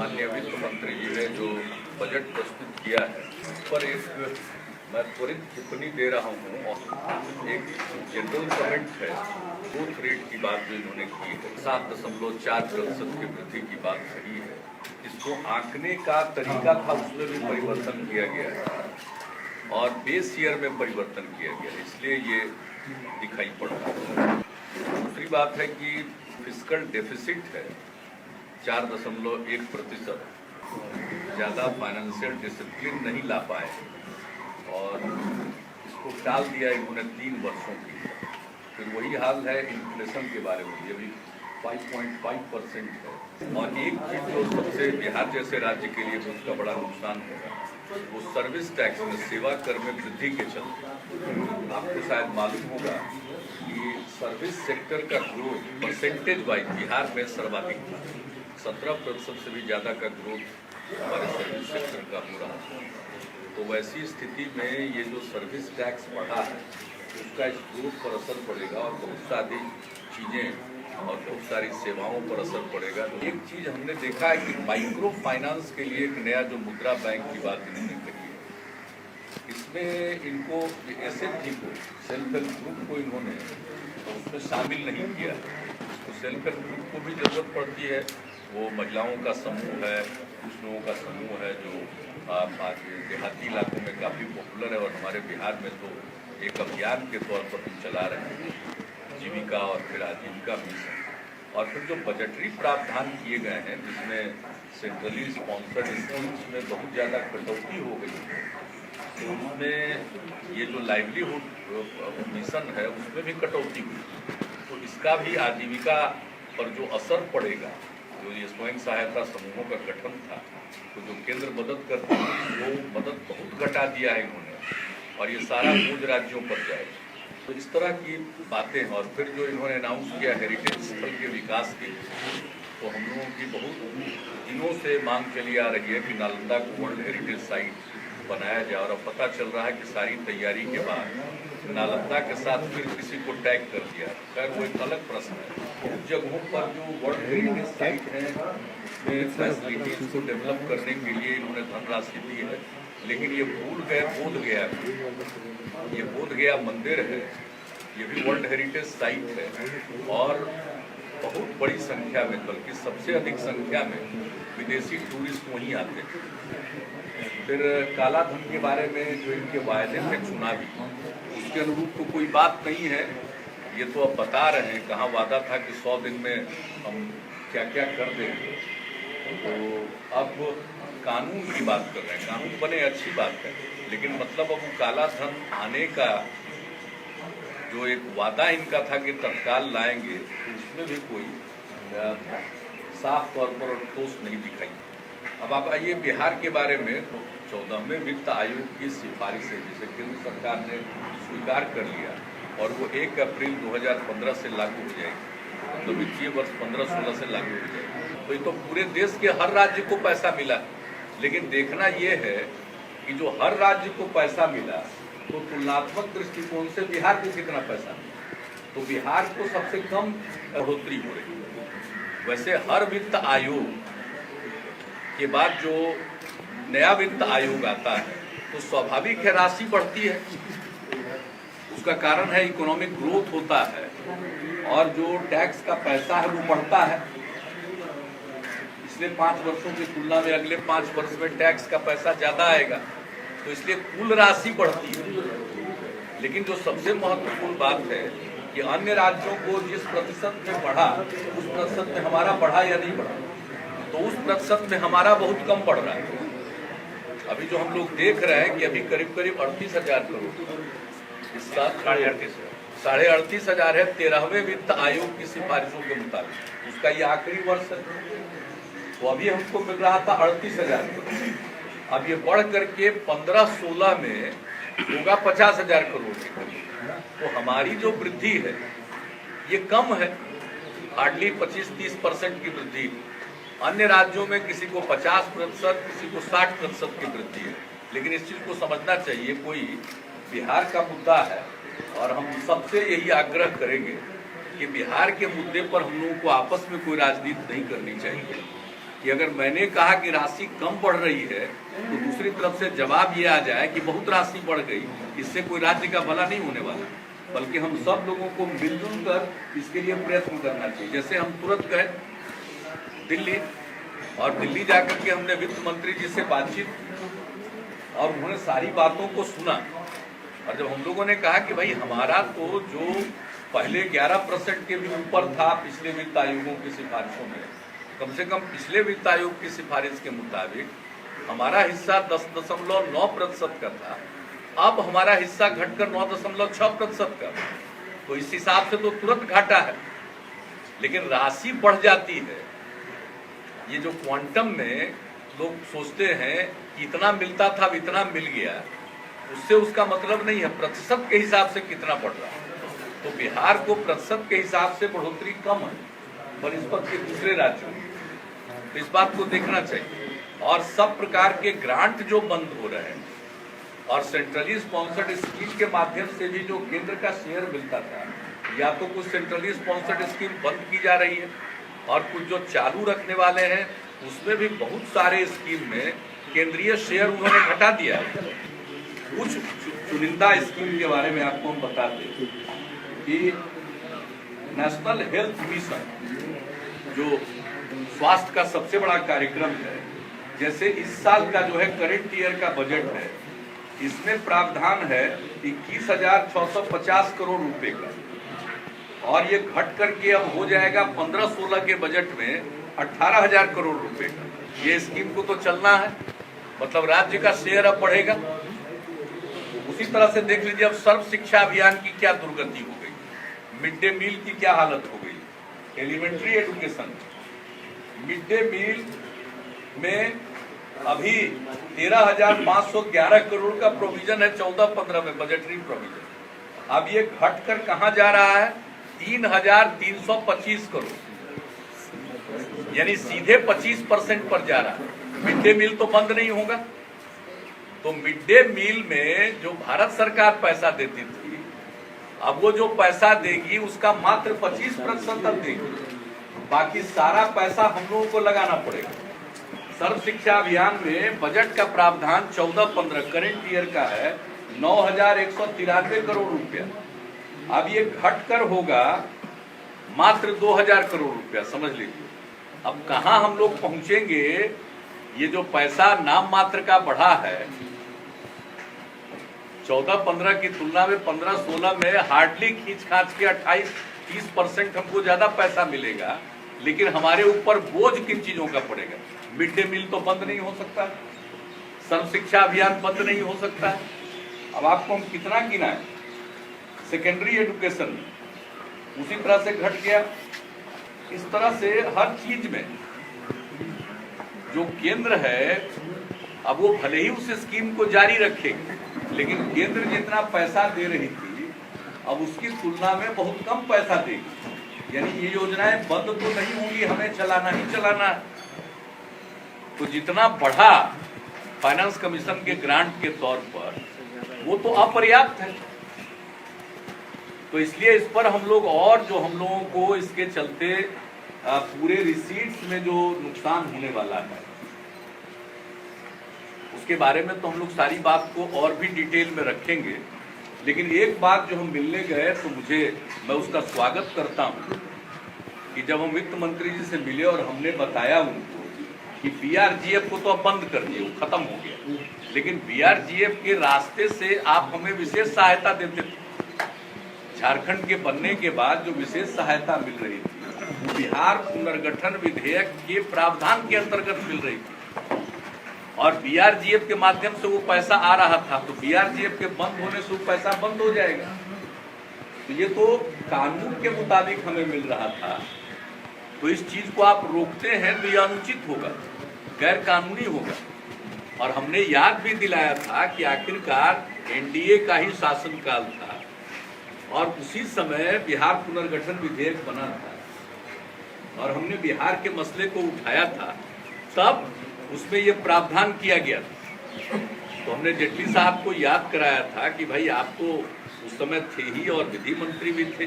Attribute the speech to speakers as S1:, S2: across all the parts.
S1: माननीय वित्त मंत्री जी ने जो बजट प्रस्तुत किया है उस पर एक मैं त्वरित टिप्पणी दे रहा हूँ और एक जनरल कमेंट है। ग्रोथ रेट की बात जो इन्होंने की है 7.4% की वृद्धि की बात सही है। इसको आंकने का तरीका था उसमें भी परिवर्तन किया गया है और बेस ईयर में परिवर्तन किया गया है, इसलिए ये दिखाई पड़ रहा है। दूसरी बात है कि फिस्कल डेफिसिट है 4.1%। ज़्यादा फाइनेंशियल डिसिप्लिन नहीं ला पाए और इसको टाल दिया इन्होंने 3 वर्षों की। फिर वही हाल है इन्फ्लेशन के बारे में, ये भी 5.5% है। और एक चीज़ जो सबसे बिहार जैसे राज्य के लिए उसका बड़ा नुकसान होगा वो सर्विस टैक्स में सेवा कर में वृद्धि के चलते। आपको शायद मालूम होगा कि सर्विस सेक्टर का ग्रोथ परसेंटेज वाइज बिहार में सर्वाधिक था। 17% से भी ज़्यादा का ग्रोथ हमारे सर्विस सेक्टर का हो रहा है। तो वैसी स्थिति में ये जो सर्विस टैक्स बढ़ा है उसका इस ग्रोथ पर असर पड़ेगा और बहुत सारी चीज़ें और बहुत सारी सेवाओं पर असर पड़ेगा। तो एक चीज़ हमने देखा है कि माइक्रो फाइनेंस के लिए एक नया जो मुद्रा बैंक की बात इन्होंने कही है, इसमें इनको SHG को सेल्फ हेल्प ग्रुप को इन्होंने उसमें शामिल नहीं किया। तो सेल्फ हेल्प ग्रुप को भी ज़रूरत पड़ती है। वो महिलाओं का समूह है, कुछ लोगों का समूह है जो आज देहाती इलाकों में काफ़ी पॉपुलर है और हमारे बिहार में तो एक अभियान के तौर पर हम चला रहे हैं, जीविका और फिर आजीविका मिशन। और फिर जो बजटरी प्रावधान किए गए हैं जिसमें सेंट्रली स्पॉन्सर्ड स्कीम्स में बहुत ज़्यादा कटौती हो गई है, तो उसमें ये जो लाइवलीहुड मिशन है उसमें भी कटौती हुई। तो इसका भी आजीविका पर जो असर पड़ेगा, जो ये स्वयं सहायता समूहों का गठन था, तो जो केंद्र मदद करती है वो मदद बहुत घटा दिया है इन्होंने और ये सारा बोझ राज्यों पर जाएगा। तो इस तरह की बातें हैं। और फिर जो इन्होंने अनाउंस किया हेरिटेज स्थल के विकास के, तो हम लोगों की बहुत दिनों से मांग चली आ रही है कि नालंदा को वर्ल्ड हेरिटेज साइट बनाया जाए और अब पता चल रहा है कि सारी तैयारी के बाद नालंदा के साथ फिर किसी को टैग कर दिया। खैर वो एक अलग प्रश्न है। उन जगहों पर जो वर्ल्ड हेरिटेज साइट है उसमें फैसिलिटीज को डेवलप करने के लिए इन्होंने धनराशि दी है, लेकिन ये भूल गए बोध गया मंदिर है, ये भी वर्ल्ड हेरिटेज साइट है और बहुत बड़ी संख्या में, बल्कि सबसे अधिक संख्या में विदेशी टूरिस्ट वहीं आते हैं। फिर काला धन के बारे में जो इनके वायदे थे चुनावी, उसके अनुरूप तो कोई बात नहीं है। ये तो अब बता रहे हैं, कहाँ वादा था कि 100 दिन में हम क्या क्या कर देंगे। तो अब कानून की बात कर रहे हैं, कानून बने अच्छी बात है, लेकिन मतलब अब वो काला धन आने का जो एक वादा इनका था कि तत्काल लाएंगे, तो उसमें भी कोई साफ तौर पर और ठोस नहीं दिखाई। अब आप आइए बिहार के बारे में। तो 14वें वित्त आयोग की सिफारिशें जिसे केंद्र सरकार ने स्वीकार कर लिया और वो 1 अप्रैल 2015 से लागू हो जाएगी, तो वित्तीय वर्ष 15-16 से लागू हो जाएगी। तो ये तो पूरे देश के हर राज्य को पैसा मिला, लेकिन देखना ये है कि जो हर राज्य को पैसा मिला तो तुलनात्मक दृष्टिकोण से बिहार को कितना पैसा मिला, तो बिहार को सबसे कम बढ़ोतरी हो रही है। वैसे हर वित्त आयोग के बाद जो नया वित्त आयोग आता है तो स्वाभाविक है राशि बढ़ती है। उसका कारण है इकोनॉमिक ग्रोथ होता है और जो टैक्स का पैसा है वो बढ़ता है। इसलिए 5 वर्षों की तुलना में अगले 5 वर्ष में टैक्स का पैसा ज्यादा आएगा, तो इसलिए कुल राशि बढ़ती है। लेकिन जो सबसे महत्वपूर्ण बात है कि अन्य राज्यों को जिस प्रतिशत में बढ़ा उस प्रतिशत में हमारा बढ़ा या नहीं बढ़ा, तो उस प्रतिशत में हमारा बहुत कम बढ़ रहा है। अभी जो हम लोग देख रहे हैं कि अभी करीब 38,000 करोड़, इस साल 38,500 है 13वें वित्त आयोग की सिफारिशों के मुताबिक। उसका ये आखिरी वर्ष है, तो अभी हमको मिल रहा था 38,000 करोड़। अब ये बढ़ करके 15-16 में होगा 50,000 करोड़ के करीब। तो हमारी जो वृद्धि है ये कम है, हार्डली 25-30% की वृद्धि। अन्य राज्यों में किसी को 50%, किसी को 60% की वृद्धि है। लेकिन इस चीज़ को समझना चाहिए, कोई बिहार का मुद्दा है और हम सबसे यही आग्रह करेंगे कि बिहार के मुद्दे पर हम लोगों को आपस में कोई राजनीति नहीं करनी चाहिए। कि अगर मैंने कहा कि राशि कम बढ़ रही है तो दूसरी तरफ से जवाब ये आ जाए कि बहुत राशि बढ़ गई, इससे कोई राज्य का भला नहीं होने वाला, बल्कि हम सब लोगों को मिलजुल कर इसके लिए प्रयत्न करना चाहिए। जैसे हम तुरंत गए दिल्ली और दिल्ली जाकर के हमने वित्त मंत्री जी से बातचीत और उन्होंने सारी बातों को सुना, और जब हम लोगों ने कहा कि भाई हमारा तो जो पहले 11% के भी ऊपर था पिछले वित्त आयोगों की सिफारिशों में, कम से कम पिछले वित्त आयोग की सिफारिश के मुताबिक हमारा हिस्सा 10.9% का था, अब हमारा हिस्सा घटकर 9.6% का, तो इस हिसाब से तो तुरंत घाटा है। लेकिन राशि बढ़ जाती है, ये जो क्वांटम में लोग सोचते हैं कि इतना मिलता था अब इतना मिल गया, उससे उसका मतलब नहीं है प्रतिशत के हिसाब से कितना बढ़ रहा है। तो बिहार को प्रतिशत के हिसाब से बढ़ोतरी कम है बनिस्बत के दूसरे राज्यों में, तो इस बात को देखना चाहिए। और सब प्रकार के ग्रांट जो बंद हो रहे हैं और सेंट्रली स्पॉन्सर्ड स्कीम के माध्यम से भी जो केंद्र का शेयर मिलता था, या तो कुछ सेंट्रली स्पॉन्सर्ड स्कीम बंद की जा रही है और कुछ जो चालू रखने वाले हैं उसमें भी बहुत सारे स्कीम में केंद्रीय शेयर उन्होंने घटा दिया है। कुछ चुनिंदा स्कीम के बारे में आपको हम बताते हैं कि नेशनल हेल्थ मिशन जो स्वास्थ्य का सबसे बड़ा कार्यक्रम है, जैसे इस साल का जो है करंट ईयर का बजट है, इसमें प्रावधान है 21,650 करोड़ रुपए का, और ये घट करके अब हो जाएगा 15-16 के बजट में 18,000 करोड़ रुपए का। ये स्कीम को तो चलना है, मतलब राज्य का शेयर अब बढ़ेगा। उसी तरह से देख लीजिए अब सर्व शिक्षा अभियान की क्या दुर्गति हो गई, मिड डे मील की क्या हालत हो गई, elementary education mid day meal में अभी 13,511 करोड़ का प्रोविजन है 14-15 में बजटरी प्रोविजन, अब ये घट कर कहां जा रहा है 3,325 करोड़, यानी सीधे 25% पर जा रहा है। मिड डे मील तो बंद नहीं होगा, तो मिड डे मील में जो भारत सरकार पैसा देती थी, अब वो जो पैसा देगी उसका मात्र 25% अब देगी, बाकी सारा पैसा हम लोगों को लगाना पड़ेगा। सर्व शिक्षा अभियान में बजट का प्रावधान 14-15 करंट ईयर का है 9,193 करोड़ रुपया, अब ये घटकर होगा मात्र 2,000 करोड़ रुपया, समझ लीजिए। अब कहां हम लोग पहुंचेंगे, ये जो पैसा नाम मात्र का बढ़ा है 14-15 की तुलना में 15-16 में हार्डली खींच खांच के 28-30% हमको ज्यादा पैसा मिलेगा, लेकिन हमारे ऊपर बोझ किन चीजों का पड़ेगा। मिड डे मील तो बंद नहीं हो सकता, सर्व शिक्षा अभियान बंद नहीं हो सकता है। अब आपको हम कितना गिनाएं, सेकेंडरी एजुकेशन उसी तरह से घट गया। इस तरह से हर चीज में जो केंद्र है, अब वो भले ही उस स्कीम को जारी रखेगी, लेकिन केंद्र जितना पैसा दे रही थी अब उसकी तुलना में बहुत कम पैसा देगी, यानी ये योजनाएं बंद तो नहीं होंगी, हमें चलाना ही चलाना है। तो जितना बढ़ा फाइनेंस कमीशन के ग्रांट के तौर पर, वो तो अपर्याप्त है। तो इसलिए इस पर हम लोग, और जो हम लोगों को इसके चलते पूरे रिसीट्स में जो नुकसान होने वाला है उसके बारे में तो हम लोग सारी बात को और भी डिटेल में रखेंगे। लेकिन एक बात जो हम मिलने गए तो मैं उसका स्वागत करता हूं कि जब हम वित्त मंत्री जी से मिले और हमने बताया उनको कि बीआरजीएफ को तो अब बंद कर दिए, वो खत्म हो गया, लेकिन बीआरजीएफ के रास्ते से आप हमें विशेष सहायता देते थे। झारखंड के बनने के बाद जो विशेष सहायता मिल रही थी वो बिहार पुनर्गठन विधेयक के प्रावधान के अंतर्गत मिल रही थी, और बीआरजीएफ के माध्यम से वो पैसा आ रहा था। तो बीआरजीएफ के बंद होने से वो पैसा बंद हो जाएगा, तो ये तो कानून के मुताबिक हमें मिल रहा था। तो इस चीज को आप रोकते हैं तो ये अनुचित होगा, गैर कानूनी होगा। और हमने याद भी दिलाया था कि आखिरकार एनडीए का ही शासनकाल था और उसी समय बिहार पुनर्गठन विधेयक बना था और हमने बिहार के मसले को उठाया था, तब उसमें ये प्रावधान किया गया था। तो हमने जेटली साहब को याद कराया था कि भाई आप तो उस समय थे ही और विधि मंत्री भी थे,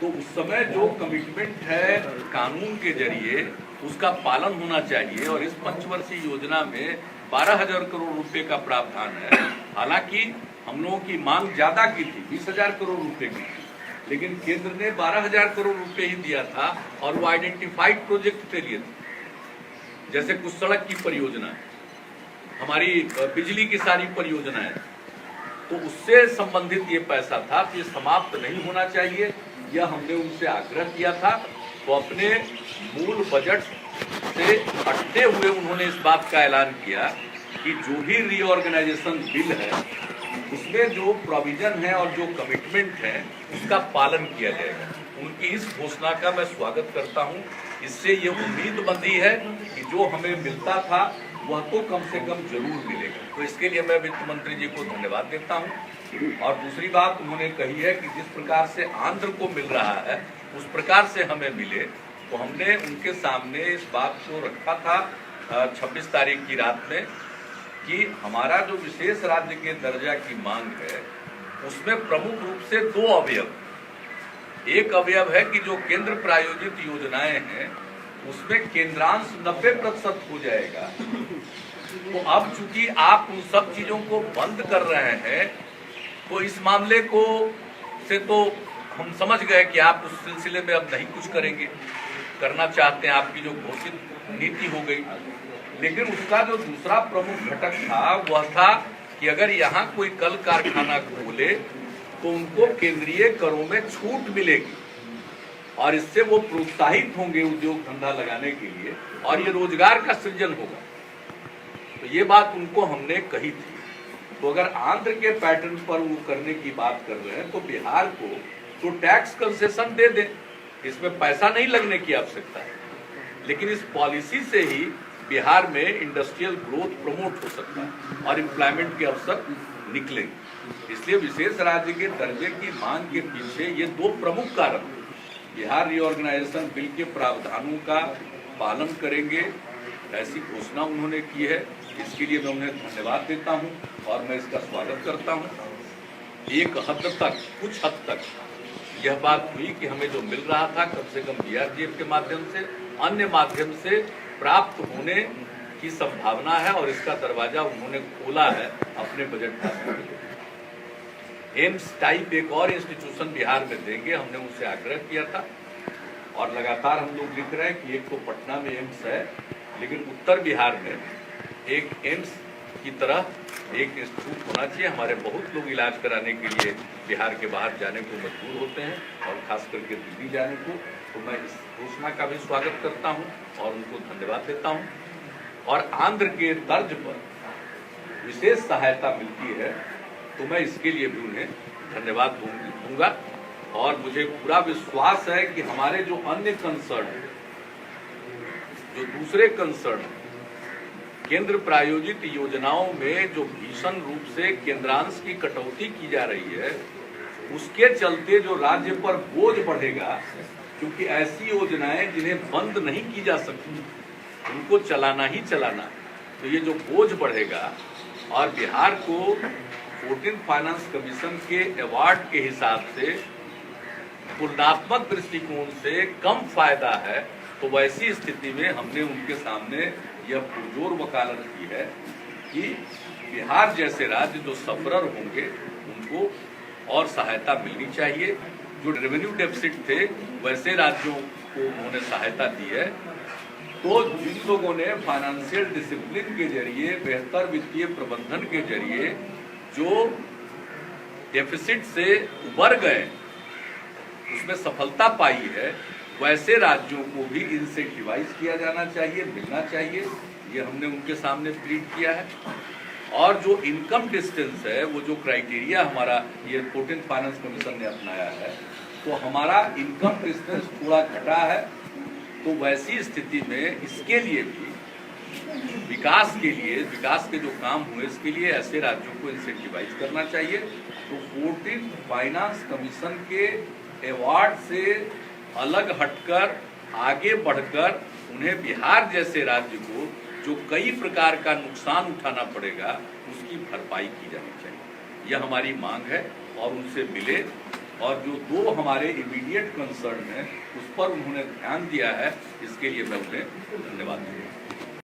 S1: तो उस समय जो कमिटमेंट है कानून के जरिए उसका पालन होना चाहिए। और इस पंचवर्षीय योजना में 12,000 करोड़ रुपए का प्रावधान है। हालांकि हम लोगों की मांग ज्यादा की थी, 20,000 करोड़ रुपए की थी, लेकिन केंद्र ने 12,000 करोड़ रुपए ही दिया था और वो आइडेंटिफाइड प्रोजेक्ट के लिए थे। जैसे कुछ सड़क की परियोजना है, हमारी बिजली की सारी परियोजनाएं, तो उससे संबंधित ये पैसा था, तो ये समाप्त नहीं होना चाहिए, यह हमने उनसे आग्रह किया था। तो अपने मूल बजट से हटते हुए उन्होंने इस बात का ऐलान किया कि जो भी रीऑर्गेनाइजेशन बिल है उसमें जो प्रोविजन है और जो कमिटमेंट है उसका पालन किया जाएगा। उनकी इस घोषणा का मैं स्वागत करता हूं। इससे ये उम्मीद बंधी है कि जो हमें मिलता था वह तो कम से कम जरूर मिलेगा। तो इसके लिए मैं वित्त मंत्री जी को धन्यवाद देता हूं। और दूसरी बात उन्होंने कही है कि जिस प्रकार से आंध्र को मिल रहा है उस प्रकार से हमें मिले, तो हमने उनके सामने इस बात को रखा था 26 तारीख की रात में कि हमारा जो विशेष राज्य के दर्जा की मांग है उसमें प्रमुख रूप से दो अवयव, एक अवयव है कि जो केंद्र प्रायोजित योजनाएं हैं उसमें केंद्रांश 90% हो जाएगा। तो अब चूंकि आप उन सब चीजों को बंद कर रहे हैं तो इस मामले को से तो हम समझ गए कि आप उस सिलसिले में अब नहीं कुछ करेंगे, करना चाहते हैं, आपकी जो घोषित नीति हो गई। लेकिन उसका जो दूसरा प्रमुख घटक था वह था कि अगर यहाँ कोई कल कारखाना खोले तो उनको केंद्रीय करों में छूट मिलेगी और इससे वो प्रोत्साहित होंगे उद्योग धंधा लगाने के लिए और ये रोजगार का सृजन होगा। तो ये बात उनको हमने कही थी। तो अगर आंध्र के पैटर्न पर वो करने की बात कर रहे हैं तो बिहार को तो टैक्स कंसेशन दे दें, इसमें पैसा नहीं लगने की आवश्यकता है, लेकिन इस पॉलिसी से ही बिहार में इंडस्ट्रियल ग्रोथ प्रमोट हो सकता है और एम्प्लॉयमेंट के अवसर निकलेंगे। इसलिए विशेष राज्य के दर्जे की मांग के पीछे ये दो प्रमुख कारण, बिहार रीऑर्गेनाइजेशन बिल के प्रावधानों का पालन करेंगे, ऐसी घोषणा उन्होंने की है। इसके लिए मैं उन्हें धन्यवाद देता हूं और मैं इसका स्वागत करता हूं। एक हद तक, कुछ हद तक यह बात हुई कि हमें जो मिल रहा था कम से कम बीआरजीएफ के माध्यम से, अन्य माध्यम से प्राप्त होने की संभावना है और इसका दरवाजा उन्होंने खोला है अपने बजट में। एम्स टाइप एक और इंस्टीट्यूशन बिहार में देंगे, हमने उनसे आग्रह किया था और लगातार हम लोग लिख रहे हैं कि एक तो पटना में एम्स है, लेकिन उत्तर बिहार में एक एम्स की तरह एक इंस्टीट्यूट होना चाहिए। हमारे बहुत लोग इलाज कराने के लिए बिहार के बाहर जाने को मजबूर होते हैं और खास करके दिल्ली जाने को। तो मैं इस घोषणा का भी स्वागत करता हूं और उनको धन्यवाद देता हूं। और आंध्र के तर्ज पर विशेष सहायता मिलती है तो मैं इसके लिए भी उन्हें धन्यवाद दूंगा। और मुझे पूरा विश्वास है कि हमारे जो अन्य कंसर्न, जो दूसरे कंसर्न केंद्र प्रायोजित योजनाओं में जो भीषण रूप से केंद्रांश की कटौती की जा रही है उसके चलते जो राज्य पर बोझ बढ़ेगा, क्योंकि ऐसी योजनाएं जिन्हें बंद नहीं की जा सकती उनको चलाना ही चलाना, तो ये जो बोझ बढ़ेगा और बिहार को 14 फाइनेंस कमीशन के अवार्ड के हिसाब से तुलनात्मक दृष्टिकोण से कम फायदा है, तो वैसी स्थिति में हमने उनके सामने यह पुरजोर वकालत की है कि बिहार जैसे राज्य जो सफरर होंगे उनको और सहायता मिलनी चाहिए। जो रेवेन्यू डेफिसिट थे वैसे राज्यों को उन्होंने सहायता दी है। तो जिन लोगों ने फाइनेंशियल डिसिप्लिन के जरिए, बेहतर वित्तीय प्रबंधन के जरिए जो डेफिसिट से उबर गए, उसमें सफलता पाई है, वैसे राज्यों को भी इंसेंटिवाइज किया जाना चाहिए, मिलना चाहिए। ये हमने उनके सामने प्लीड किया है। और जो इनकम डिस्टेंस है, वो जो क्राइटेरिया हमारा ये 14 फाइनेंस कमीशन ने अपनाया है, तो हमारा इनकम डिस्टेंस थोड़ा घटा है। तो वैसी स्थिति में इसके लिए भी विकास के लिए, विकास के जो काम हुए इसके लिए ऐसे राज्यों को इंसेंटिवाइज करना चाहिए। तो 14 फाइनेंस कमीशन के अवार्ड से अलग हटकर आगे बढ़कर उन्हें बिहार जैसे राज्य को जो कई प्रकार का नुकसान उठाना पड़ेगा उसकी भरपाई की जानी चाहिए। यह हमारी मांग है और उनसे मिले और जो दो हमारे इमीडिएट कंसर्न हैं उस पर उन्होंने ध्यान दिया है, इसके लिए मैं उन्हें धन्यवाद देता हूं।